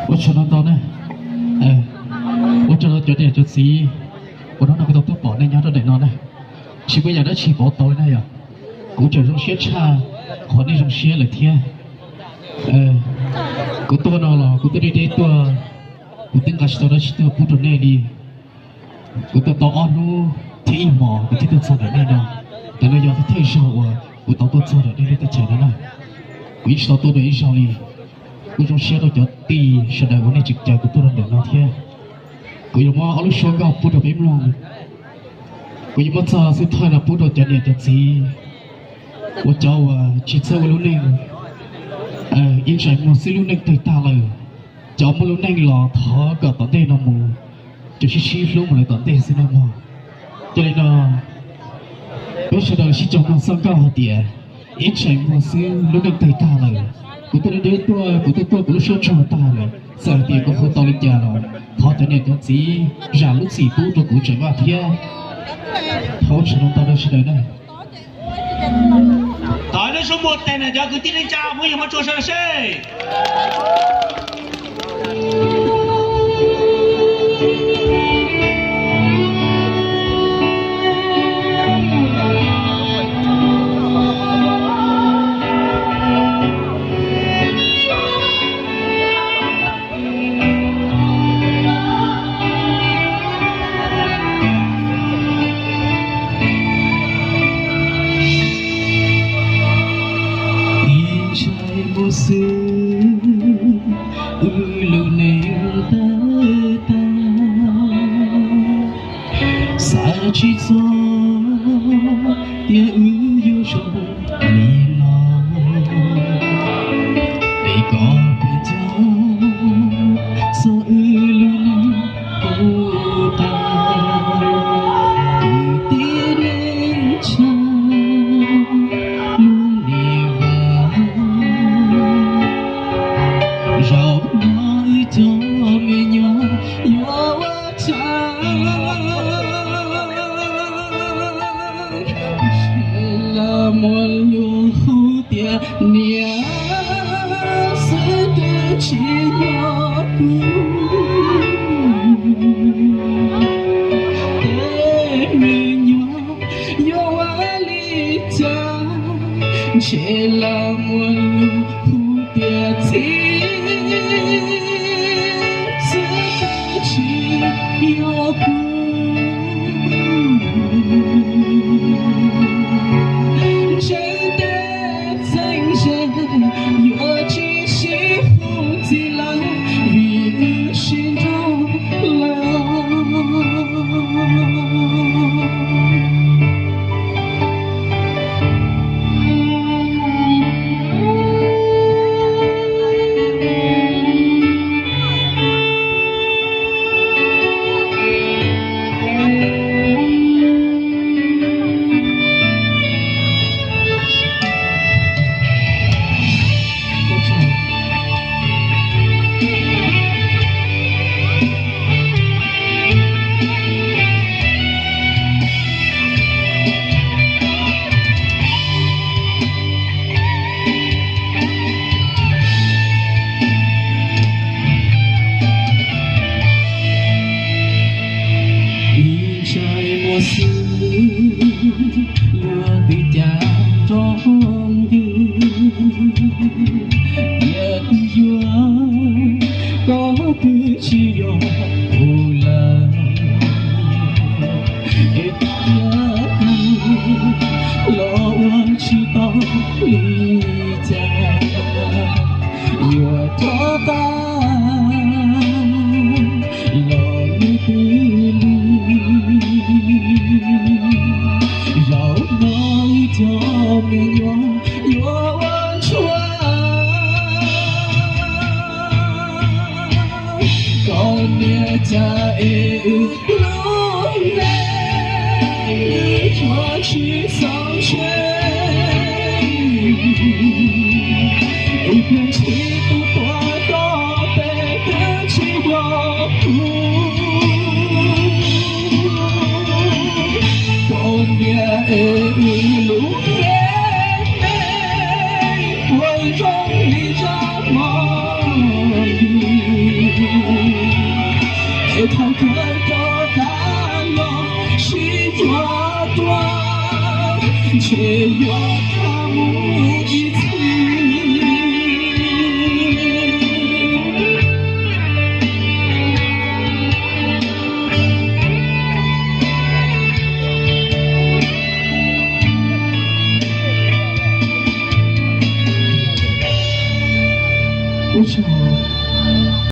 我说到到呢，我做点做事，我nói là cái tôi bỏ nên nhớ cho để nó này, chỉ bây giờ đã chỉ bỏ tối này à, cũng chờ trong xe cha, khỏi đi trong xe lại thiên, cũng tôi nó là cũng tôi đi đến tôi, cũng tính cả tôi đó chỉ tôi cũng tôi này đi, cũng tôi tao ăn luôn, thì im mỏ, cũng tôi sao để này đâu,แต่เราอยากจะเที่ยวชาวกูต้องตัวเดี๋ยวได้เจอแล้วนะกูอีกสองตัวเดี๋ยวอีกสองลีกูจงเชื่อตัวจะตีแสดงว่าในจิตใจกูตัวนั้นเดี๋ยวเราเที่ยวกูยังว่าเอาลูกชนก็พูดแบบไม่มองกูยังว่าจะสุดท้ายเราพูดตัวจะเนี่ยจะซีว่าเจ้าชิดเซอร์รู้หนึ่งยิ่งใช้มือซื้อรู้หนึ่งตัวตาเลยเจ้าไม่รู้หนึ่งหล่อท้อกับตอนเต้นน้ำมูจะชี้รู้หมดเลยตอนเต้นซื้อน้ำมูจะเลยนะbây giờ là chỉ trong một sân cao hạt địa, ít chạy một xíu lúc đang tay ta rồi, của tôi đến tôi cũng sốt cho ta rồi, giờ tiền cũng không to lên nhà rồi, họ tới này có gì, giả lúc gì tu tôi cũng chạy vào thế, họ chỉ làm tao đâu sẽ đấy này. Tại đây số 1 tên này cho cứ tin anh cha mới mà cho sao xe. Chỉ cho tia yêu sầu đi lo để có cái cho so luôn cô ta từ tia đến cha luôn đi vào rồi nói cho mình nhớ cha một lưu tia nia sẽ để chỉ nhỏ để mình nhỏ ali cha chỉ là một lưu tia chỉ sẽ để chỉ nhỏ trong lý do 别太过多大我是越多，却越看不一切。